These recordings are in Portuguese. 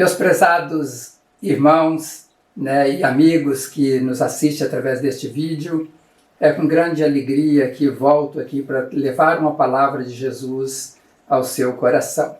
Meus prezados irmãos, e amigos que nos assistem através deste vídeo, é com grande alegria que volto aqui para levar uma palavra de Jesus ao seu coração.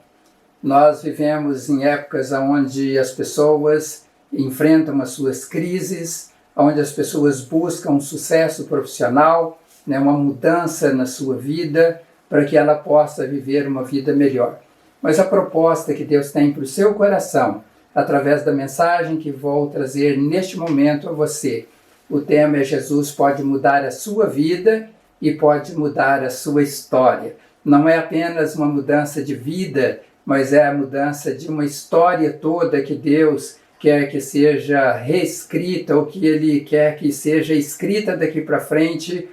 Nós vivemos em épocas onde as pessoas enfrentam as suas crises, onde as pessoas buscam um sucesso profissional, uma mudança na sua vida, para que ela possa viver uma vida melhor. Mas a proposta que Deus tem para o seu coração, através da mensagem que vou trazer neste momento a você, o tema é: Jesus pode mudar a sua vida e pode mudar a sua história. Não é apenas uma mudança de vida, mas é a mudança de uma história toda que Deus quer que seja reescrita, ou que Ele quer que seja escrita daqui para frente,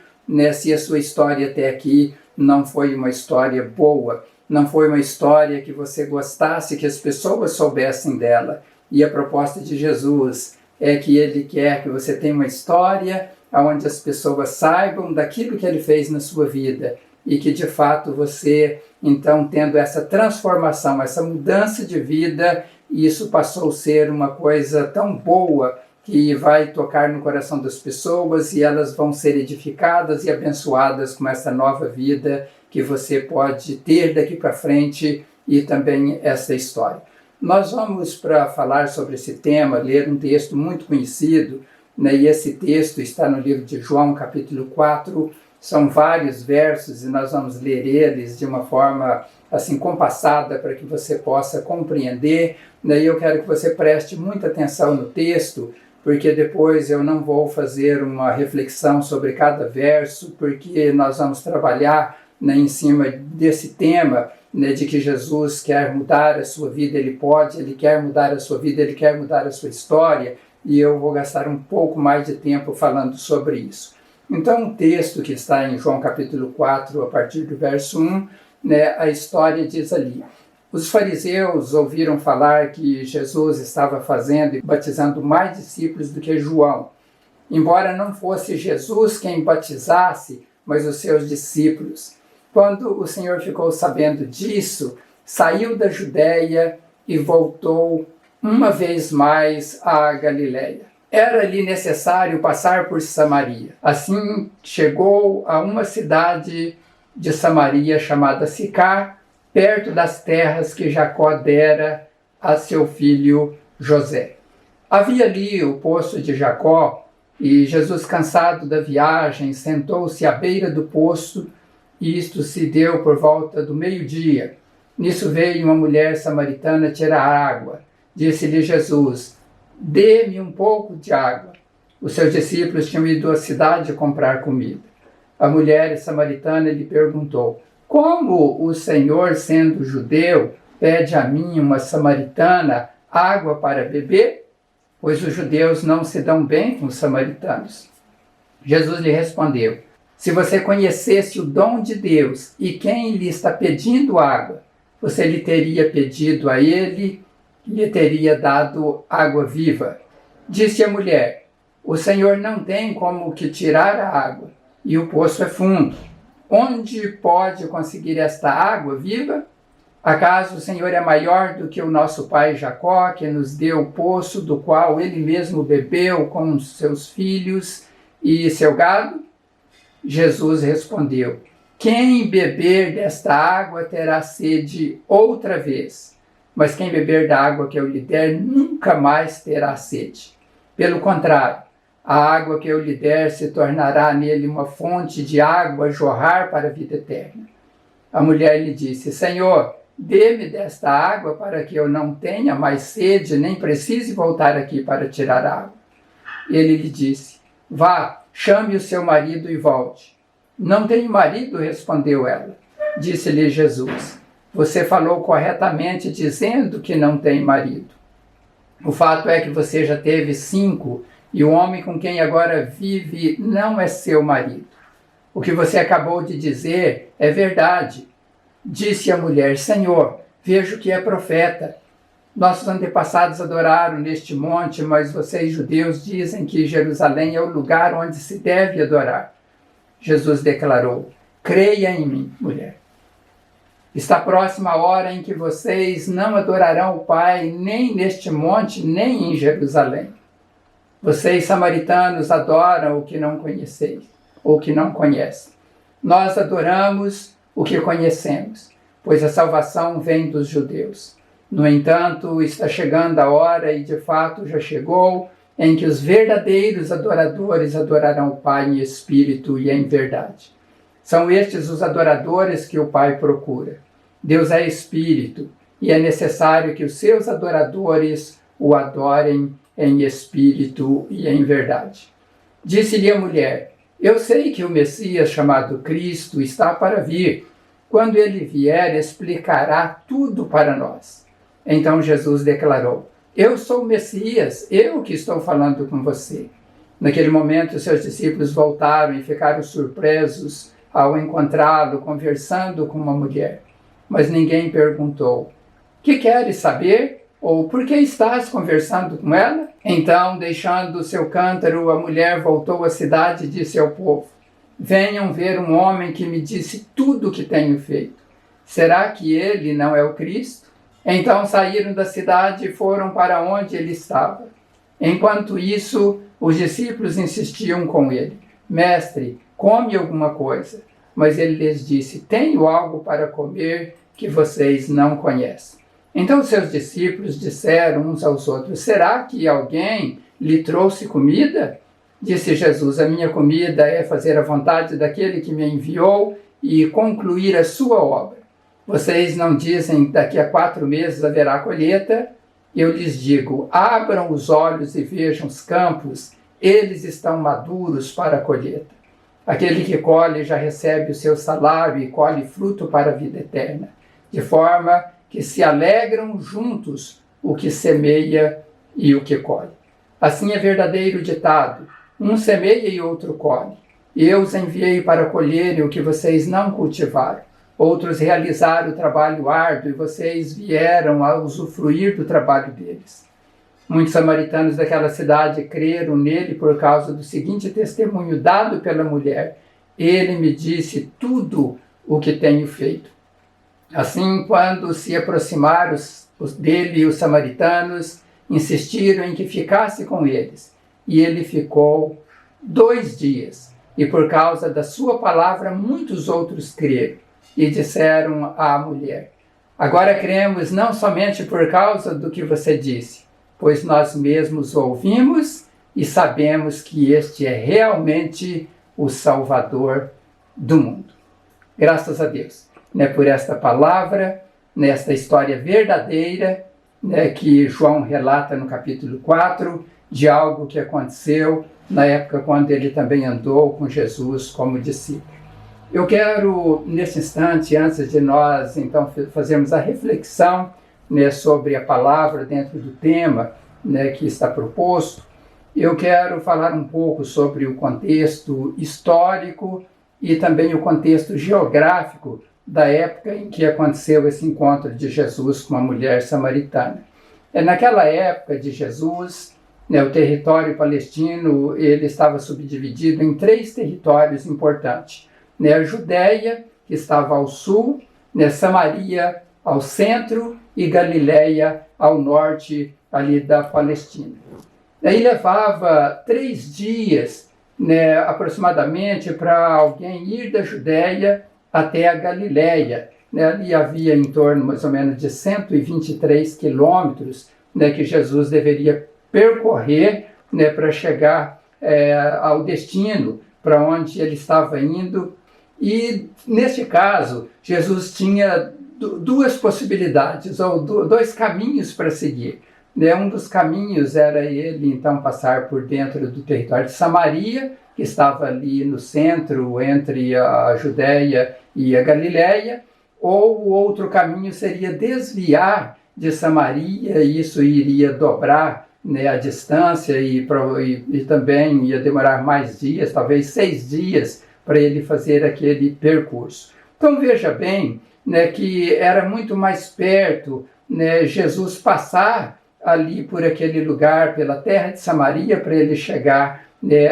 se a sua história até aqui não foi uma história boa, não foi uma história que você gostasse que as pessoas soubessem dela. E a proposta de Jesus é que Ele quer que você tenha uma história onde as pessoas saibam daquilo que Ele fez na sua vida, e que de fato você, então, tendo essa transformação, essa mudança de vida, isso passou a ser uma coisa tão boa que vai tocar no coração das pessoas, e elas vão ser edificadas e abençoadas com essa nova vida que você pode ter daqui para frente, e também essa história. Nós vamos, para falar sobre esse tema, ler um texto muito conhecido, e esse texto está no livro de João, capítulo 4, são vários versos, e nós vamos ler eles de uma forma assim compassada para que você possa compreender, e eu quero que você preste muita atenção no texto, porque depois eu não vou fazer uma reflexão sobre cada verso, porque nós vamos trabalhar em cima desse tema, de que Jesus quer mudar a sua vida, Ele pode, Ele quer mudar a sua vida, Ele quer mudar a sua história, e eu vou gastar um pouco mais de tempo falando sobre isso. Então, o texto que está em João capítulo 4, a partir do verso 1, a história diz ali: os fariseus ouviram falar que Jesus estava fazendo e batizando mais discípulos do que João, embora não fosse Jesus quem batizasse, mas os seus discípulos. Quando o Senhor ficou sabendo disso, saiu da Judéia e voltou uma vez mais à Galiléia. Era-lhe necessário passar por Samaria. Assim chegou a uma cidade de Samaria chamada Sicar, perto das terras que Jacó dera a seu filho José. Havia ali o poço de Jacó, e Jesus, cansado da viagem, sentou-se à beira do poço, e isto se deu por volta do meio-dia. Nisso veio uma mulher samaritana tirar água. Disse-lhe Jesus: dê-me um pouco de água. Os seus discípulos tinham ido à cidade comprar comida. A mulher samaritana lhe perguntou: como o Senhor, sendo judeu, pede a mim, uma samaritana, água para beber? Pois os judeus não se dão bem com os samaritanos. Jesus lhe respondeu: se você conhecesse o dom de Deus e quem lhe está pedindo água, você lhe teria pedido a ele, lhe teria dado água viva. Disse a mulher: o Senhor não tem como que tirar a água, e o poço é fundo. Onde pode conseguir esta água viva? Acaso o Senhor é maior do que o nosso pai Jacó, que nos deu o poço do qual ele mesmo bebeu com os seus filhos e seu gado? Jesus respondeu: quem beber desta água terá sede outra vez, mas quem beber da água que eu lhe der nunca mais terá sede. Pelo contrário, a água que eu lhe der se tornará nele uma fonte de água a jorrar para a vida eterna. A mulher lhe disse: Senhor, dê-me desta água para que eu não tenha mais sede, nem precise voltar aqui para tirar água. Ele lhe disse: vá, chame o seu marido e volte. Não tenho marido, respondeu ela. Disse-lhe Jesus: você falou corretamente dizendo que não tem marido. O fato é que você já teve 5, e o homem com quem agora vive não é seu marido. O que você acabou de dizer é verdade. Disse a mulher: Senhor, vejo que é profeta. Nossos antepassados adoraram neste monte, mas vocês, judeus, dizem que Jerusalém é o lugar onde se deve adorar. Jesus declarou: creia em mim, mulher. Está próxima a hora em que vocês não adorarão o Pai nem neste monte, nem em Jerusalém. Vocês, samaritanos, adoram o que não conheceis, ou que não conhecem. Nós adoramos o que conhecemos, pois a salvação vem dos judeus. No entanto, está chegando a hora, e de fato já chegou, em que os verdadeiros adoradores adorarão o Pai em espírito e em verdade. São estes os adoradores que o Pai procura. Deus é espírito, e é necessário que os seus adoradores o adorem em espírito e em verdade. Disse-lhe a mulher: eu sei que o Messias, chamado Cristo, está para vir. Quando ele vier, explicará tudo para nós. Então Jesus declarou: eu sou o Messias, eu que estou falando com você. Naquele momento, seus discípulos voltaram e ficaram surpresos ao encontrá-lo conversando com uma mulher. Mas ninguém perguntou: que queres saber? Ou por que estás conversando com ela? Então, deixando seu cântaro, a mulher voltou à cidade e disse ao povo: venham ver um homem que me disse tudo o que tenho feito. Será que ele não é o Cristo? Então saíram da cidade e foram para onde ele estava. Enquanto isso, os discípulos insistiam com ele: mestre, come alguma coisa. Mas ele lhes disse: tenho algo para comer que vocês não conhecem. Então seus discípulos disseram uns aos outros: será que alguém lhe trouxe comida? Disse Jesus: a minha comida é fazer a vontade daquele que me enviou e concluir a sua obra. Vocês não dizem: daqui a 4 meses haverá colheita? Eu lhes digo: abram os olhos e vejam os campos, eles estão maduros para a colheita. Aquele que colhe já recebe o seu salário e colhe fruto para a vida eterna, de forma que se alegram juntos o que semeia e o que colhe. Assim é verdadeiro o ditado: um semeia e outro colhe. Eu os enviei para colherem o que vocês não cultivaram. Outros realizaram o trabalho árduo e vocês vieram a usufruir do trabalho deles. Muitos samaritanos daquela cidade creram nele por causa do seguinte testemunho dado pela mulher: ele me disse tudo o que tenho feito. Assim, quando se aproximaram dele, os samaritanos insistiram em que ficasse com eles. E ele ficou 2 dias. E por causa da sua palavra, muitos outros creram. E disseram à mulher: agora cremos não somente por causa do que você disse, pois nós mesmos ouvimos e sabemos que este é realmente o Salvador do mundo. Graças a Deus, por esta palavra, nesta história verdadeira, que João relata no capítulo 4, de algo que aconteceu na época quando ele também andou com Jesus como discípulo. Eu quero, nesse instante, antes de nós então fazermos a reflexão sobre a palavra dentro do tema que está proposto, eu quero falar um pouco sobre o contexto histórico e também o contexto geográfico da época em que aconteceu esse encontro de Jesus com a mulher samaritana. Naquela época de Jesus, o território palestino ele estava subdividido em 3 territórios importantes. A Judéia, que estava ao sul, Samaria ao centro e Galiléia ao norte ali da Palestina. Daí levava 3 dias, aproximadamente, para alguém ir da Judéia até a Galiléia. Ali havia em torno, mais ou menos, de 123 quilômetros que Jesus deveria percorrer para chegar ao destino para onde ele estava indo. E, neste caso, Jesus tinha 2 possibilidades, ou 2 caminhos para seguir. Um dos caminhos era ele, então, passar por dentro do território de Samaria, que estava ali no centro, entre a Judéia e a Galiléia, ou o outro caminho seria desviar de Samaria, e isso iria dobrar a distância e também ia demorar mais dias, talvez 6 dias, para ele fazer aquele percurso. Então veja bem que era muito mais perto Jesus passar ali por aquele lugar, pela terra de Samaria, para ele chegar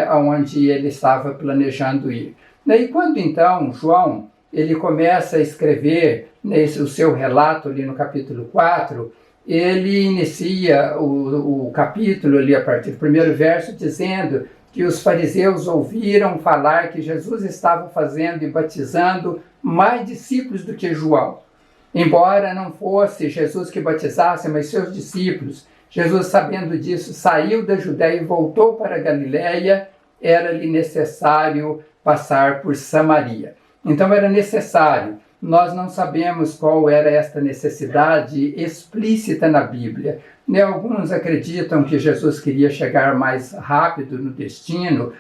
aonde ele estava planejando ir. E quando então João ele começa a escrever o seu relato ali no capítulo 4, ele inicia o capítulo ali a partir do primeiro verso dizendo que os fariseus ouviram falar que Jesus estava fazendo e batizando mais discípulos do que João. Embora não fosse Jesus que batizasse, mas seus discípulos, Jesus, sabendo disso, saiu da Judéia e voltou para a Galiléia. Era-lhe necessário passar por Samaria. Então era necessário. Nós não sabemos qual era esta necessidade explícita na Bíblia. Alguns acreditam que Jesus queria chegar mais rápido no destino,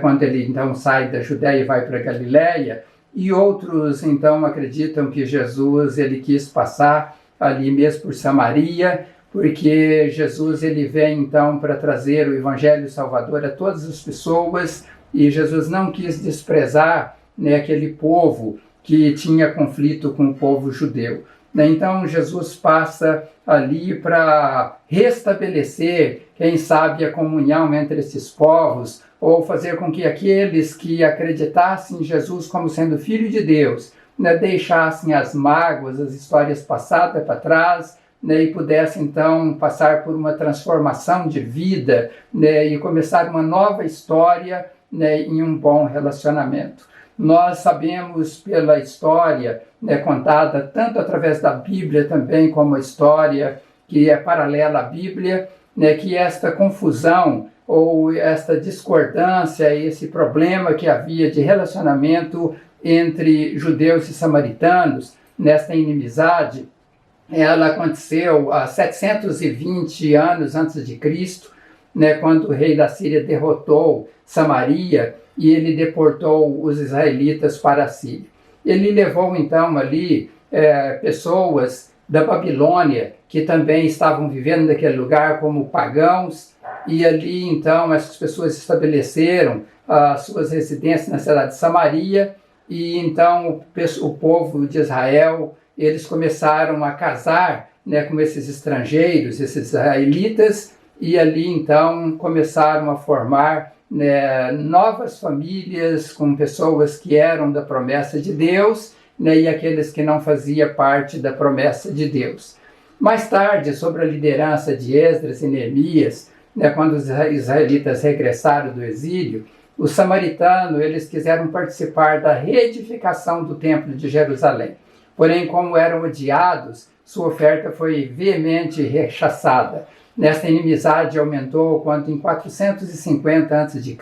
quando ele então sai da Judéia e vai para a Galiléia, e outros então acreditam que Jesus ele quis passar ali mesmo por Samaria, porque Jesus ele vem então para trazer o Evangelho Salvador a todas as pessoas, e Jesus não quis desprezar aquele povo que tinha conflito com o povo judeu. Então Jesus passa ali para restabelecer, quem sabe, a comunhão entre esses povos, ou fazer com que aqueles que acreditassem em Jesus como sendo Filho de Deus, deixassem as mágoas, as histórias passadas para trás, e pudessem então passar por uma transformação de vida, e começar uma nova história em um bom relacionamento. Nós sabemos pela história contada tanto através da Bíblia também como a história que é paralela à Bíblia, que esta confusão ou esta discordância, esse problema que havia de relacionamento entre judeus e samaritanos, nesta inimizade, ela aconteceu há 720 anos antes de Cristo, quando o rei da Síria derrotou Samaria e ele deportou os israelitas para a Síria. Ele levou então ali pessoas da Babilônia que também estavam vivendo naquele lugar como pagãos, e ali então essas pessoas estabeleceram as suas residências na cidade de Samaria, e então o povo de Israel, eles começaram a casar com esses estrangeiros, esses israelitas, e ali então começaram a formar novas famílias com pessoas que eram da promessa de Deus, e aqueles que não faziam parte da promessa de Deus. Mais tarde, sob a liderança de Esdras e Neemias, quando os israelitas regressaram do exílio, os samaritanos eles quiseram participar da reedificação do templo de Jerusalém. Porém, como eram odiados, sua oferta foi veemente rechaçada. Nesta inimizade aumentou quando em 450 a.C.,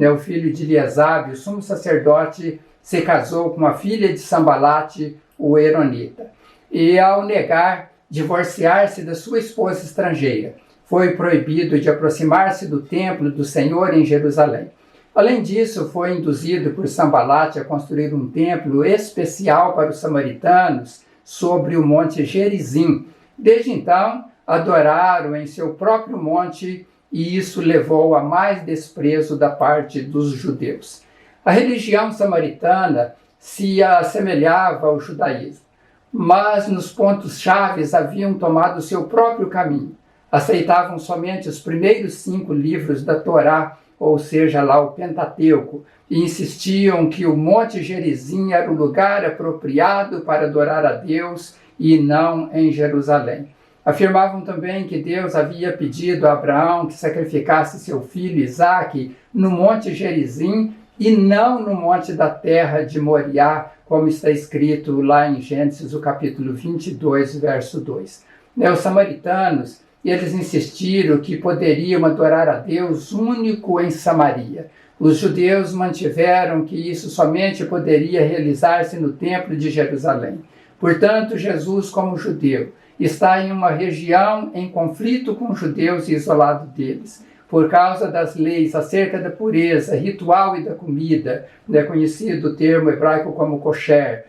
o filho de Eliasabe, o sumo sacerdote, se casou com a filha de Sambalate, o Eronita. E ao negar divorciar-se da sua esposa estrangeira, foi proibido de aproximar-se do templo do Senhor em Jerusalém. Além disso, foi induzido por Sambalate a construir um templo especial para os samaritanos sobre o monte Gerizim. Desde então, adoraram em seu próprio monte, e isso levou a mais desprezo da parte dos judeus. A religião samaritana se assemelhava ao judaísmo, mas nos pontos chaves haviam tomado seu próprio caminho. Aceitavam somente os primeiros 5 livros da Torá, ou seja, lá o Pentateuco, e insistiam que o Monte Gerizim era o lugar apropriado para adorar a Deus e não em Jerusalém. Afirmavam também que Deus havia pedido a Abraão que sacrificasse seu filho Isaque no Monte Gerizim e não no monte da terra de Moriá, como está escrito lá em Gênesis, o capítulo 22, verso 2. Os samaritanos, eles insistiram que poderiam adorar a Deus único em Samaria. Os judeus mantiveram que isso somente poderia realizar-se no templo de Jerusalém. Portanto, Jesus, como judeu, está em uma região em conflito com os judeus e isolado deles, por causa das leis acerca da pureza ritual e da comida, conhecido o termo hebraico como kosher,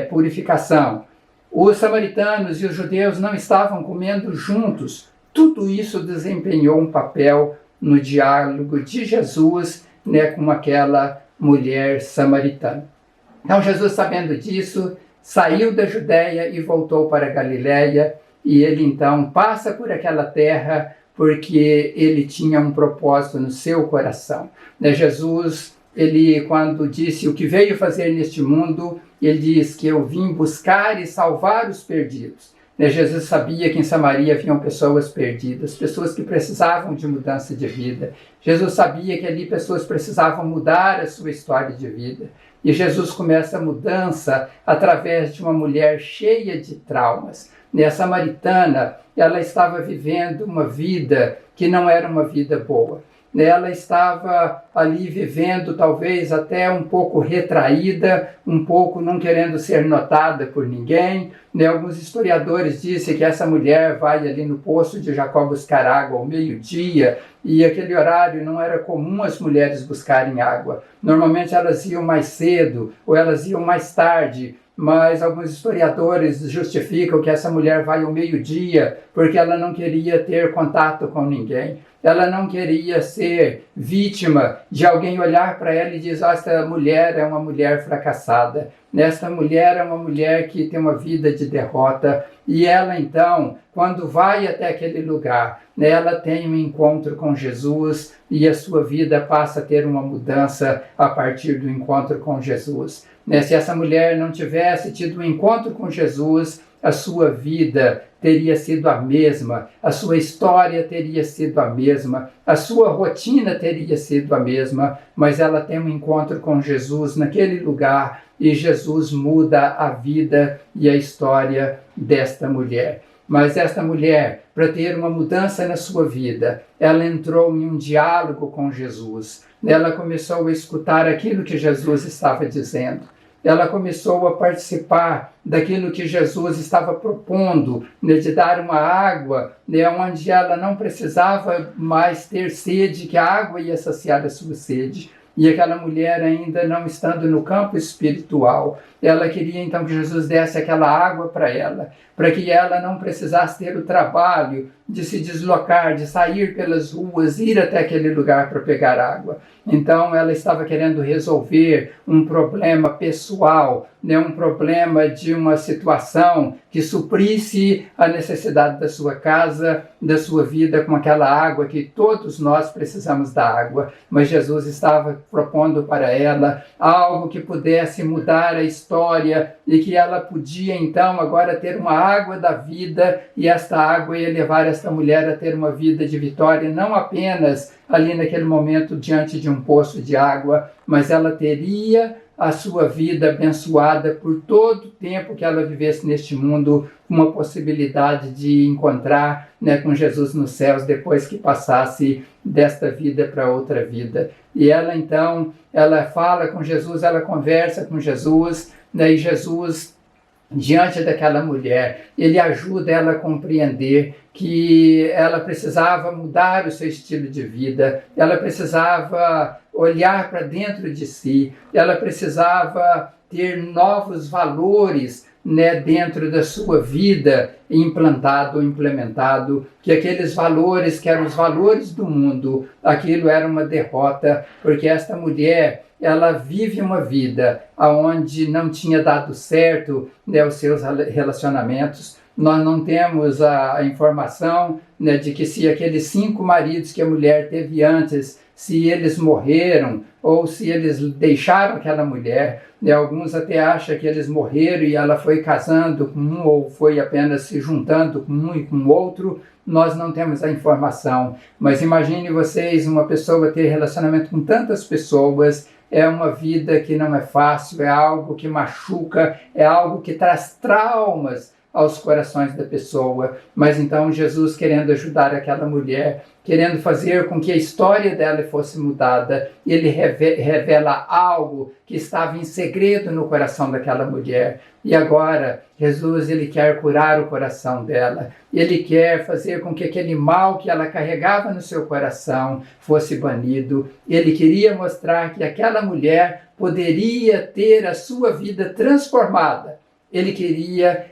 purificação. Os samaritanos e os judeus não estavam comendo juntos. Tudo isso desempenhou um papel no diálogo de Jesus com aquela mulher samaritana. Então Jesus, sabendo disso, saiu da Judéia e voltou para a Galiléia, e ele então passa por aquela terra porque ele tinha um propósito no seu coração. Jesus, ele quando disse o que veio fazer neste mundo, Ele diz que eu vim buscar e salvar os perdidos. Jesus sabia que em Samaria haviam pessoas perdidas, pessoas que precisavam de mudança de vida. Jesus sabia que ali pessoas precisavam mudar a sua história de vida. E Jesus começa a mudança através de uma mulher cheia de traumas. A samaritana, ela estava vivendo uma vida que não era uma vida boa. Ela estava ali vivendo talvez até um pouco retraída, um pouco não querendo ser notada por ninguém. Alguns historiadores dizem que essa mulher vai ali no poço de Jacó buscar água ao meio-dia, e aquele horário não era comum as mulheres buscarem água. Normalmente elas iam mais cedo ou elas iam mais tarde, mas alguns historiadores justificam que essa mulher vai ao meio-dia porque ela não queria ter contato com ninguém. Ela não queria ser vítima de alguém olhar para ela e dizer: esta mulher é uma mulher fracassada, esta mulher é uma mulher que tem uma vida de derrota. E ela então, quando vai até aquele lugar, ela tem um encontro com Jesus e a sua vida passa a ter uma mudança a partir do encontro com Jesus. Se essa mulher não tivesse tido um encontro com Jesus, a sua vida teria sido a mesma, a sua história teria sido a mesma, a sua rotina teria sido a mesma, mas ela tem um encontro com Jesus naquele lugar e Jesus muda a vida e a história desta mulher. Mas esta mulher, para ter uma mudança na sua vida, ela entrou em um diálogo com Jesus. Ela começou a escutar aquilo que Jesus estava dizendo. Ela começou a participar daquilo que Jesus estava propondo, de dar uma água, onde ela não precisava mais ter sede, que a água ia saciar a sua sede. E aquela mulher, ainda não estando no campo espiritual, ela queria então que Jesus desse aquela água para ela, para que ela não precisasse ter o trabalho de se deslocar, de sair pelas ruas, ir até aquele lugar para pegar água. Então ela estava querendo resolver um problema pessoal, um problema de uma situação que suprisse a necessidade da sua casa, da sua vida, com aquela água que todos nós precisamos da água. Mas Jesus estava propondo para ela algo que pudesse mudar a história e que ela podia então agora ter uma água da vida, e esta água ia levar esta mulher a ter uma vida de vitória, não apenas ali naquele momento diante de um poço de água, mas ela teria a sua vida abençoada por todo o tempo que ela vivesse neste mundo, uma possibilidade de encontrar com Jesus nos céus depois que passasse desta vida para outra vida. E ela então, ela fala com Jesus, ela conversa com Jesus, e Jesus, diante daquela mulher, ele ajuda ela a compreender que ela precisava mudar o seu estilo de vida, ela precisava olhar para dentro de si, ela precisava ter novos valores dentro da sua vida implantado, implementado, que aqueles valores que eram os valores do mundo, aquilo era uma derrota, porque esta mulher, ela vive uma vida onde não tinha dado certo os seus relacionamentos. Nós não temos a informação de que se aqueles 5 maridos que a mulher teve antes, se eles morreram ou se eles deixaram aquela mulher. Alguns até acham que eles morreram e ela foi casando com um ou foi apenas se juntando com um e com o outro. Nós não temos a informação, mas imagine vocês uma pessoa ter relacionamento com tantas pessoas. É uma vida que não é fácil, é algo que machuca, é algo que traz traumas aos corações da pessoa. Mas então Jesus, querendo ajudar aquela mulher, querendo fazer com que a história dela fosse mudada, ele revela algo que estava em segredo no coração daquela mulher. E agora, Jesus, ele quer curar o coração dela. Ele quer fazer com que aquele mal que ela carregava no seu coração fosse banido. Ele queria mostrar que aquela mulher poderia ter a sua vida transformada. Ele queria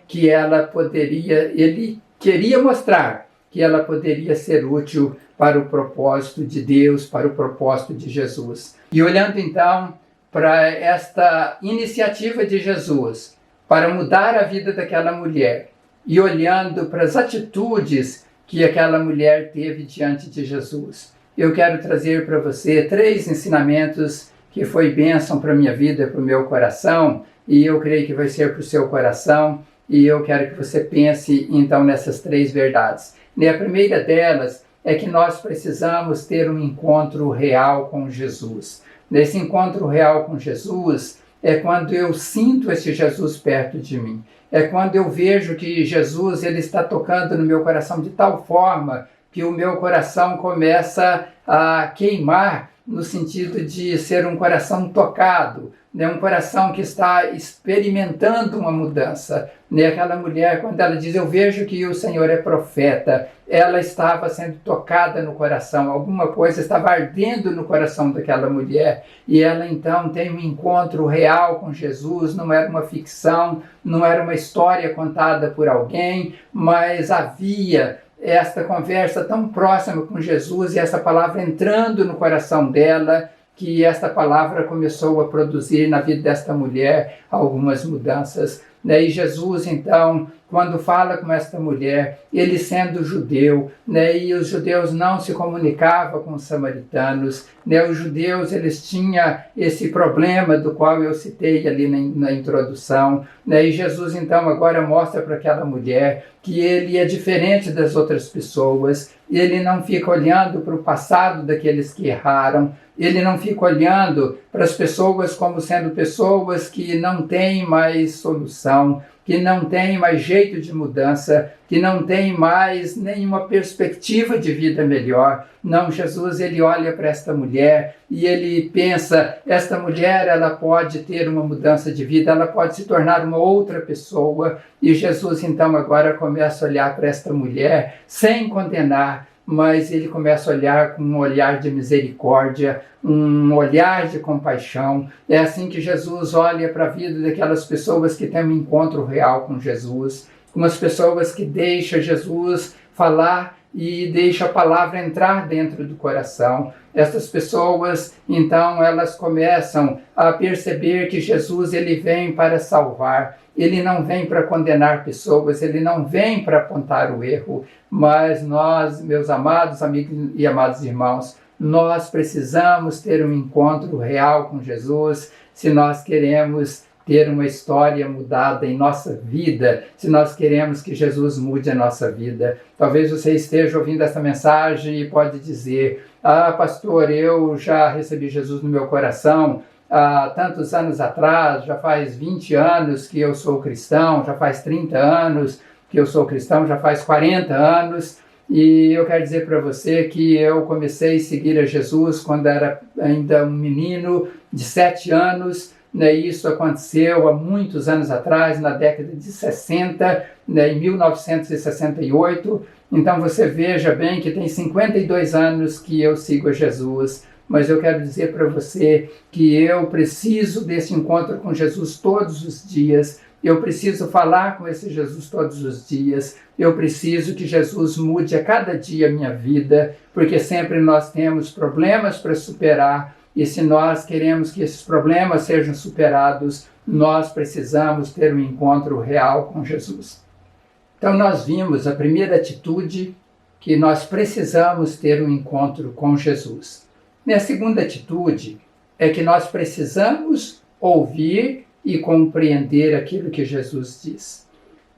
mostrar que ela poderia ser útil para o propósito de Deus, para o propósito de Jesus. E olhando então para esta iniciativa de Jesus para mudar a vida daquela mulher, e olhando para as atitudes que aquela mulher teve diante de Jesus, eu quero trazer para você 3 ensinamentos que foi bênção para a minha vida, para o meu coração, e eu creio que vai ser para o seu coração, e eu quero que você pense então nessas 3 verdades. E a primeira delas é que nós precisamos ter um encontro real com Jesus. Nesse encontro real com Jesus é quando eu sinto esse Jesus perto de mim. É quando eu vejo que Jesus ele está tocando no meu coração de tal forma que o meu coração começa a queimar no sentido de ser um coração tocado, né? Um coração que está experimentando uma mudança. Né? Aquela mulher, quando ela diz, eu vejo que o Senhor é profeta, ela estava sendo tocada no coração, alguma coisa estava ardendo no coração daquela mulher, e ela então tem um encontro real com Jesus, não era uma ficção, não era uma história contada por alguém, mas havia esta conversa tão próxima com Jesus e essa palavra entrando no coração dela, que esta palavra começou a produzir na vida desta mulher algumas mudanças. E Jesus, então, quando fala com esta mulher, ele sendo judeu, e os judeus não se comunicavam com os samaritanos, os judeus eles tinham esse problema do qual eu citei ali na introdução, e Jesus então agora mostra para aquela mulher que ele é diferente das outras pessoas, ele não fica olhando para o passado daqueles que erraram, ele não fica olhando para as pessoas como sendo pessoas que não têm mais solução, que não têm mais jeito de mudança, que não têm mais nenhuma perspectiva de vida melhor. Não, Jesus ele olha para esta mulher e ele pensa, esta mulher ela pode ter uma mudança de vida, ela pode se tornar uma outra pessoa. E Jesus então agora começa a olhar para esta mulher sem condenar, mas ele começa a olhar com um olhar de misericórdia, um olhar de compaixão. É assim que Jesus olha para a vida daquelas pessoas que têm um encontro real com Jesus, umas pessoas que deixam Jesus falar e deixa a palavra entrar dentro do coração. Essas pessoas, então, elas começam a perceber que Jesus ele vem para salvar. Ele não vem para condenar pessoas, ele não vem para apontar o erro, mas nós, meus amados amigos e amados irmãos, nós precisamos ter um encontro real com Jesus se nós queremos ter uma história mudada em nossa vida, se nós queremos que Jesus mude a nossa vida. Talvez você esteja ouvindo essa mensagem e pode dizer, pastor, eu já recebi Jesus no meu coração há tantos anos atrás, já faz 20 anos que eu sou cristão, já faz 30 anos que eu sou cristão, já faz 40 anos, e eu quero dizer para você que eu comecei a seguir a Jesus quando era ainda um menino de 7 anos, isso aconteceu há muitos anos atrás, na década de 60, em 1968, então você veja bem que tem 52 anos que eu sigo a Jesus, mas eu quero dizer para você que eu preciso desse encontro com Jesus todos os dias, eu preciso falar com esse Jesus todos os dias, eu preciso que Jesus mude a cada dia a minha vida, porque sempre nós temos problemas para superar, e se nós queremos que esses problemas sejam superados, nós precisamos ter um encontro real com Jesus. Então nós vimos a primeira atitude, que nós precisamos ter um encontro com Jesus. E a segunda atitude é que nós precisamos ouvir e compreender aquilo que Jesus diz.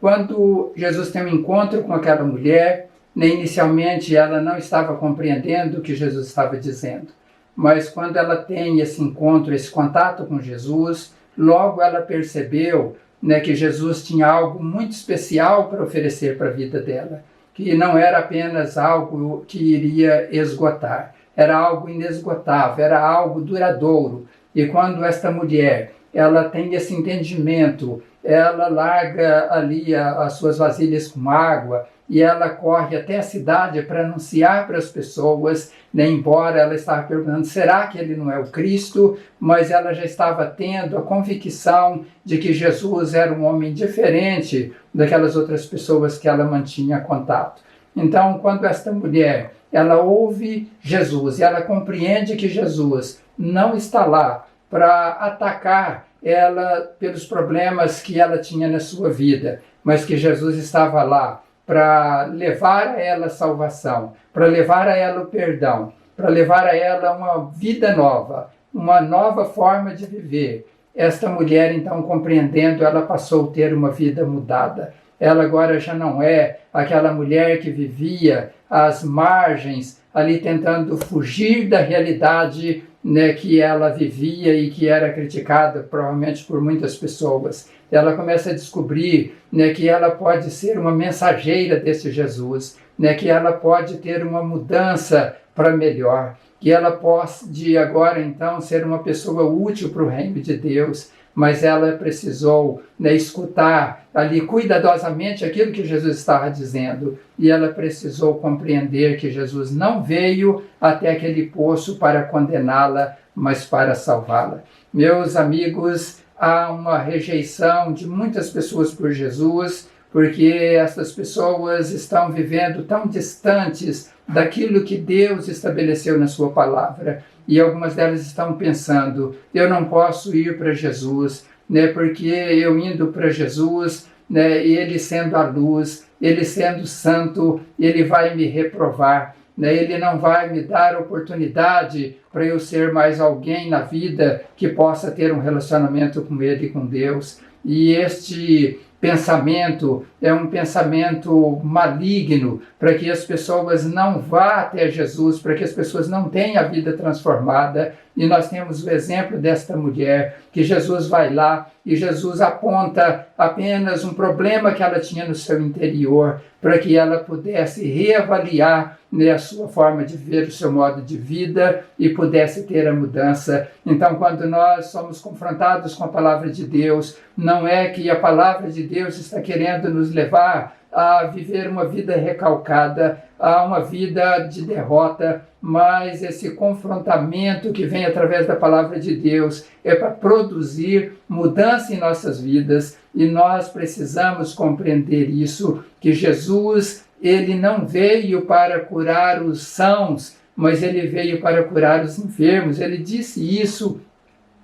Quando Jesus tem um encontro com aquela mulher, inicialmente ela não estava compreendendo o que Jesus estava dizendo. Mas quando ela tem esse encontro, esse contato com Jesus, logo ela percebeu que Jesus tinha algo muito especial para oferecer para a vida dela, que não era apenas algo que iria esgotar, era algo inesgotável, era algo duradouro. E quando esta mulher ela tem esse entendimento, ela larga ali as suas vasilhas com água, e ela corre até a cidade para anunciar para as pessoas, embora ela estava perguntando, será que ele não é o Cristo? Mas ela já estava tendo a convicção de que Jesus era um homem diferente daquelas outras pessoas que ela mantinha contato. Então, quando esta mulher, ela ouve Jesus, e ela compreende que Jesus não está lá para atacar ela pelos problemas que ela tinha na sua vida, mas que Jesus estava lá para levar a ela a salvação, para levar a ela o perdão, para levar a ela uma vida nova. uma nova forma de viver. Esta mulher, então, compreendendo, ela passou a ter uma vida mudada. Ela agora já não é aquela mulher que vivia às margens, ali tentando fugir da realidade, né, que ela vivia e que era criticada provavelmente por muitas pessoas. Ela começa a descobrir, né, que ela pode ser uma mensageira desse Jesus, né, que ela pode ter uma mudança para melhor, que ela pode agora então ser uma pessoa útil para o reino de Deus. Mas ela precisou, né, escutar ali cuidadosamente aquilo que Jesus estava dizendo, e ela precisou compreender que Jesus não veio até aquele poço para condená-la, mas para salvá-la. Meus amigos, há uma rejeição de muitas pessoas por Jesus, porque essas pessoas estão vivendo tão distantes daquilo que Deus estabeleceu na sua palavra. E algumas delas estão pensando, eu não posso ir para Jesus, né, porque eu indo para Jesus, né, ele sendo a luz, ele sendo santo, ele vai me reprovar, né, ele não vai me dar oportunidade para eu ser mais alguém na vida que possa ter um relacionamento com ele e com Deus. E este pensamento é um pensamento maligno para que as pessoas não vá até Jesus, para que as pessoas não tenham a vida transformada. E nós temos o exemplo desta mulher, que Jesus vai lá e Jesus aponta apenas um problema que ela tinha no seu interior, para que ela pudesse reavaliar, né, a sua forma de ver, o seu modo de vida, e pudesse ter a mudança. Então, quando nós somos confrontados com a palavra de Deus, não é que a palavra de Deus está querendo nos levar a viver uma vida recalcada, a uma vida de derrota, mas esse confrontamento que vem através da palavra de Deus é para produzir mudança em nossas vidas, e nós precisamos compreender isso, que Jesus, ele não veio para curar os sãos, mas ele veio para curar os enfermos. Ele disse isso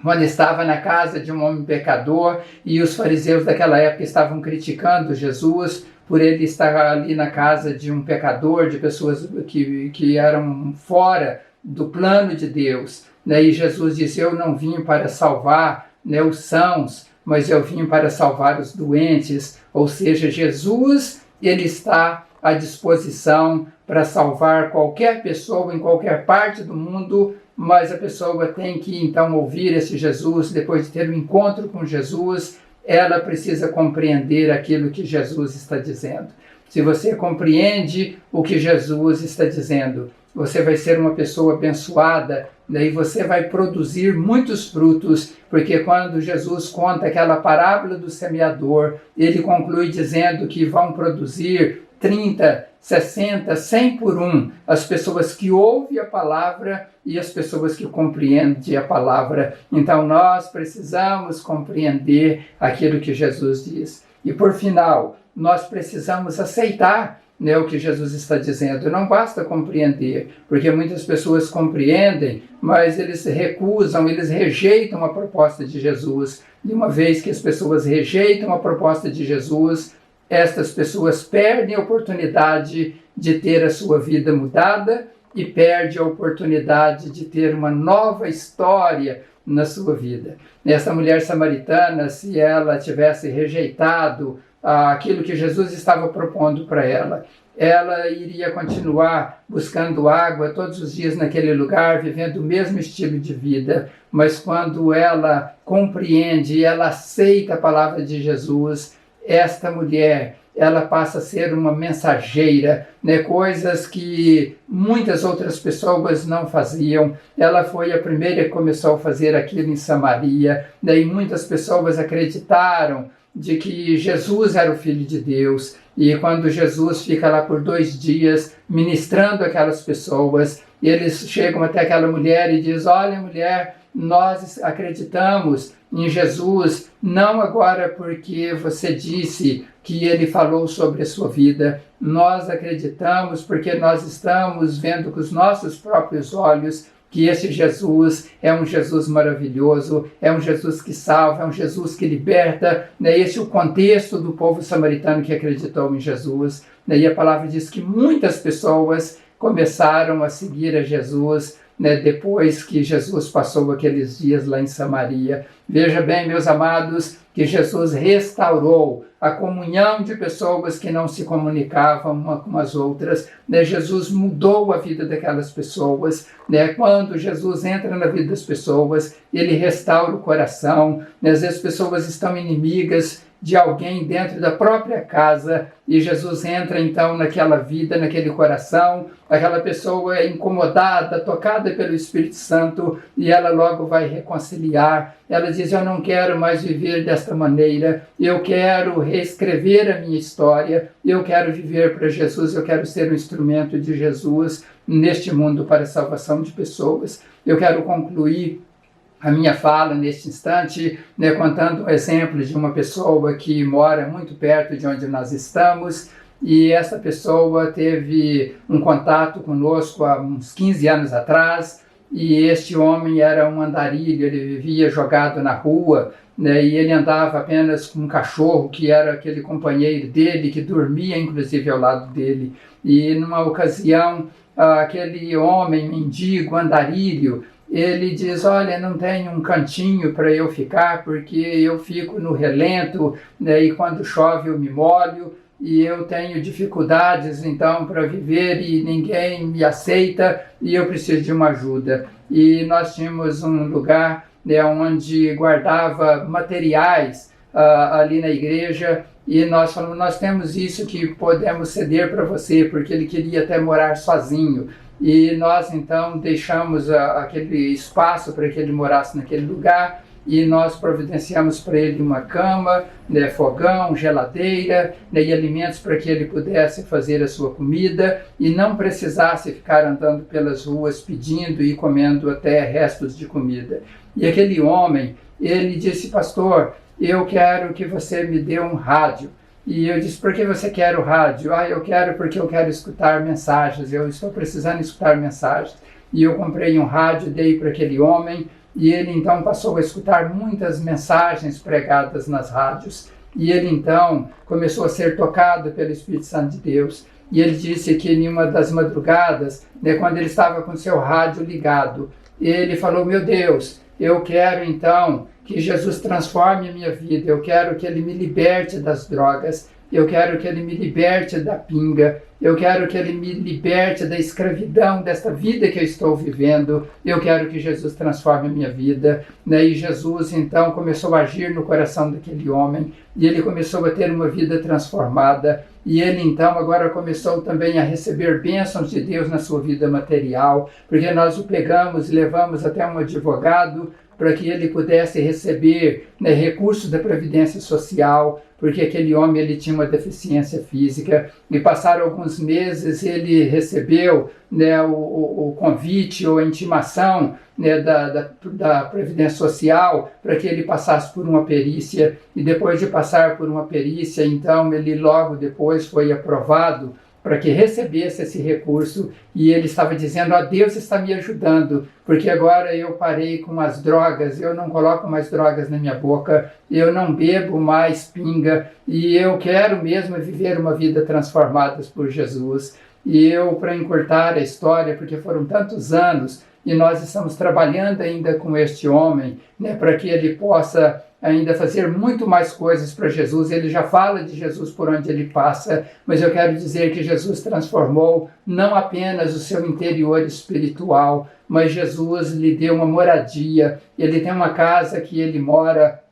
quando estava na casa de um homem pecador, e os fariseus daquela época estavam criticando Jesus por ele estar ali na casa de um pecador, de pessoas que eram fora do plano de Deus. E Jesus disse, eu não vim para salvar, né, os sãos, mas eu vim para salvar os doentes. Ou seja, Jesus, ele está à disposição para salvar qualquer pessoa em qualquer parte do mundo, mas a pessoa tem que então ouvir esse Jesus. Depois de ter um encontro com Jesus, ela precisa compreender aquilo que Jesus está dizendo. Se você compreende o que Jesus está dizendo, você vai ser uma pessoa abençoada, daí você vai produzir muitos frutos, porque quando Jesus conta aquela parábola do semeador, ele conclui dizendo que vão produzir 30, 60, 100 por um, as pessoas que ouvem a palavra e as pessoas que compreendem a palavra. Então nós precisamos compreender aquilo que Jesus diz. E por final, nós precisamos aceitar, né, o que Jesus está dizendo. Não basta compreender, porque muitas pessoas compreendem, mas eles recusam, eles rejeitam a proposta de Jesus. E uma vez que as pessoas rejeitam a proposta de Jesus, estas pessoas perdem a oportunidade de ter a sua vida mudada e perdem a oportunidade de ter uma nova história na sua vida. Essa mulher samaritana, se ela tivesse rejeitado aquilo que Jesus estava propondo para ela, ela iria continuar buscando água todos os dias naquele lugar, vivendo o mesmo estilo de vida. Mas quando ela compreende e ela aceita a palavra de Jesus, esta mulher, ela passa a ser uma mensageira, né? Coisas que muitas outras pessoas não faziam. Ela foi a primeira que começou a fazer aquilo em Samaria, né? E muitas pessoas acreditaram de que Jesus era o Filho de Deus. E quando Jesus fica lá por 2 dias ministrando aquelas pessoas, eles chegam até aquela mulher e dizem, olha, mulher, nós acreditamos em Jesus, não agora porque você disse que ele falou sobre a sua vida. Nós acreditamos porque nós estamos vendo com os nossos próprios olhos que esse Jesus é um Jesus maravilhoso, é um Jesus que salva, é um Jesus que liberta. Esse é o contexto do povo samaritano que acreditou em Jesus. E a palavra diz que muitas pessoas começaram a seguir a Jesus, né, depois que Jesus passou aqueles dias lá em Samaria. Veja bem, meus amados, que Jesus restaurou a comunhão de pessoas que não se comunicavam uma com as outras, né? Jesus mudou a vida daquelas pessoas, né? Quando Jesus entra na vida das pessoas, ele restaura o coração, né? Às vezes as pessoas estão inimigas de alguém dentro da própria casa e Jesus entra então naquela vida, naquele coração, aquela pessoa é incomodada, tocada pelo Espírito Santo e ela logo vai reconciliar. Ela diz: eu não quero mais viver desta maneira, eu quero reescrever a minha história, eu quero viver para Jesus, eu quero ser um instrumento de Jesus neste mundo para a salvação de pessoas. Eu quero concluir a minha fala neste instante, né, contando um exemplo de uma pessoa que mora muito perto de onde nós estamos, e essa pessoa teve um contato conosco há uns 15 anos atrás, e este homem era um andarilho, ele vivia jogado na rua, né, e ele andava apenas com um cachorro que era aquele companheiro dele, que dormia inclusive ao lado dele. E numa ocasião, aquele homem mendigo, andarilho, ele diz: olha, não tenho um cantinho para eu ficar, porque eu fico no relento, né, e quando chove eu me molho, e eu tenho dificuldades então para viver e ninguém me aceita e eu preciso de uma ajuda. E nós tínhamos um lugar, né, onde guardava materiais ali na igreja, e nós falamos: nós temos isso que podemos ceder para você, porque ele queria até morar sozinho. E nós então deixamos aquele espaço para que ele morasse naquele lugar, e nós providenciamos para ele uma cama, né, fogão, geladeira, né, e alimentos para que ele pudesse fazer a sua comida e não precisasse ficar andando pelas ruas pedindo e comendo até restos de comida. E aquele homem, ele disse: pastor, eu quero que você me dê um rádio. E eu disse: por que você quer o rádio? Eu quero porque eu quero escutar mensagens, eu estou precisando escutar mensagens. E eu comprei um rádio, dei para aquele homem, e ele então passou a escutar muitas mensagens pregadas nas rádios. E ele então começou a ser tocado pelo Espírito Santo de Deus. E ele disse que em uma das madrugadas, né, quando ele estava com seu rádio ligado, ele falou: meu Deus, eu quero então que Jesus transforme a minha vida, eu quero que ele me liberte das drogas, eu quero que ele me liberte da pinga, eu quero que ele me liberte da escravidão, desta vida que eu estou vivendo, eu quero que Jesus transforme a minha vida. E Jesus então começou a agir no coração daquele homem, e ele começou a ter uma vida transformada, e ele então agora começou também a receber bênçãos de Deus na sua vida material, porque nós o pegamos e levamos até um advogado, para que ele pudesse receber, né, recursos da Previdência Social, porque aquele homem ele tinha uma deficiência física, e passaram alguns meses, ele recebeu, né, o convite ou a intimação, né, da Previdência Social para que ele passasse por uma perícia, e depois de passar por uma perícia, então ele logo depois foi aprovado para que recebesse esse recurso, e ele estava dizendo: Deus está me ajudando, porque agora eu parei com as drogas, eu não coloco mais drogas na minha boca, eu não bebo mais pinga, e eu quero mesmo viver uma vida transformada por Jesus. E eu, para encurtar a história, porque foram tantos anos, e nós estamos trabalhando ainda com este homem, né, para que ele possa ainda fazer muito mais coisas para Jesus. Ele já fala de Jesus por onde ele passa, mas eu quero dizer que Jesus transformou não apenas o seu interior espiritual, mas Jesus lhe deu uma moradia. Ele tem uma casa que ele mora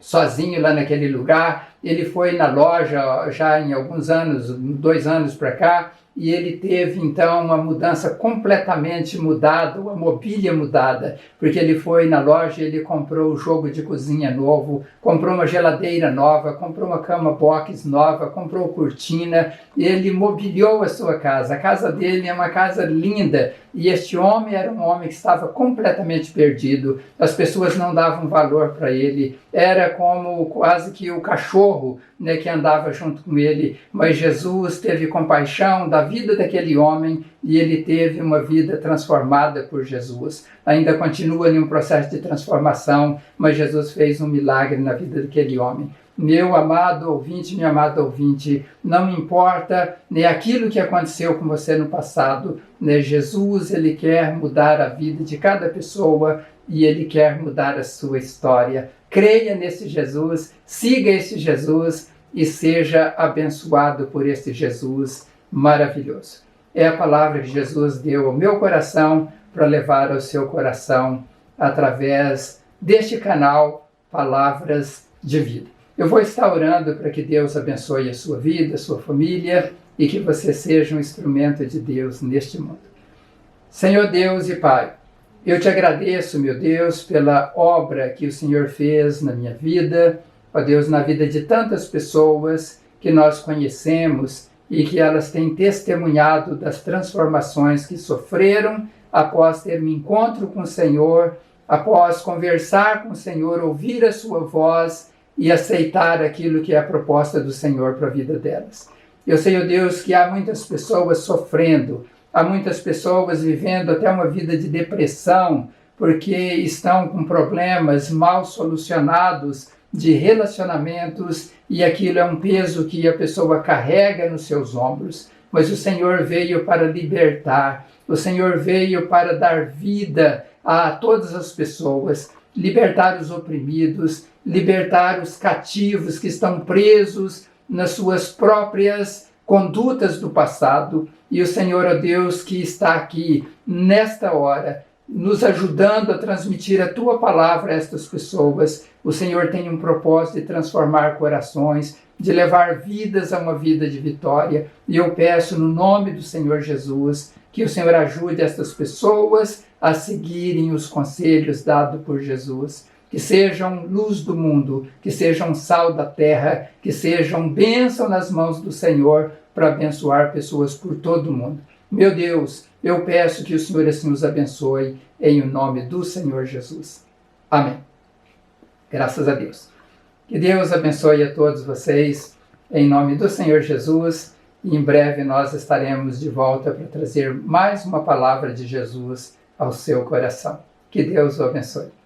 sozinho lá naquele lugar. Ele foi na loja já em alguns anos, 2 anos para cá, e ele teve então uma mudança completamente mudada, uma mobília mudada, porque ele foi na loja, ele comprou um jogo de cozinha novo, comprou uma geladeira nova, comprou uma cama box nova, comprou cortina, ele mobiliou a sua casa. A casa dele é uma casa linda, e este homem era um homem que estava completamente perdido, as pessoas não davam valor para ele, era como quase que o cachorro, né, que andava junto com ele, mas Jesus teve compaixão da vida daquele homem, e ele teve uma vida transformada por Jesus. Ainda continua em um processo de transformação, mas Jesus fez um milagre na vida daquele homem. meu amado ouvinte, minha amada ouvinte, não importa nem aquilo que aconteceu com você no passado, né? Jesus, ele quer mudar a vida de cada pessoa e ele quer mudar a sua história. Creia nesse Jesus, siga esse Jesus e seja abençoado por esse Jesus maravilhoso. É a palavra que Jesus deu ao meu coração para levar ao seu coração através deste canal Palavras de Vida. Eu vou estar orando para que Deus abençoe a sua vida, a sua família e que você seja um instrumento de Deus neste mundo. Senhor Deus e Pai, eu te agradeço, meu Deus, pela obra que o Senhor fez na minha vida, ó Deus, na vida de tantas pessoas que nós conhecemos e que elas têm testemunhado das transformações que sofreram após ter um encontro com o Senhor, após conversar com o Senhor, ouvir a sua voz e aceitar aquilo que é a proposta do Senhor para a vida delas. Eu sei, ó Deus, que há muitas pessoas sofrendo, há muitas pessoas vivendo até uma vida de depressão, porque estão com problemas mal solucionados de relacionamentos e aquilo é um peso que a pessoa carrega nos seus ombros. Mas o Senhor veio para libertar, o Senhor veio para dar vida a todas as pessoas, libertar os oprimidos, libertar os cativos que estão presos nas suas próprias condutas do passado. E o Senhor, ó Deus, que está aqui nesta hora, nos ajudando a transmitir a Tua palavra a estas pessoas. O Senhor tem um propósito de transformar corações, de levar vidas a uma vida de vitória. E eu peço no nome do Senhor Jesus que o Senhor ajude estas pessoas a seguirem os conselhos dados por Jesus, que sejam luz do mundo, que sejam sal da terra, que sejam bênção nas mãos do Senhor para abençoar pessoas por todo o mundo. Meu Deus, eu peço que o Senhor assim os abençoe, em nome do Senhor Jesus. Amém. Graças a Deus. Que Deus abençoe a todos vocês, em nome do Senhor Jesus, e em breve nós estaremos de volta para trazer mais uma palavra de Jesus ao seu coração. Que Deus o abençoe.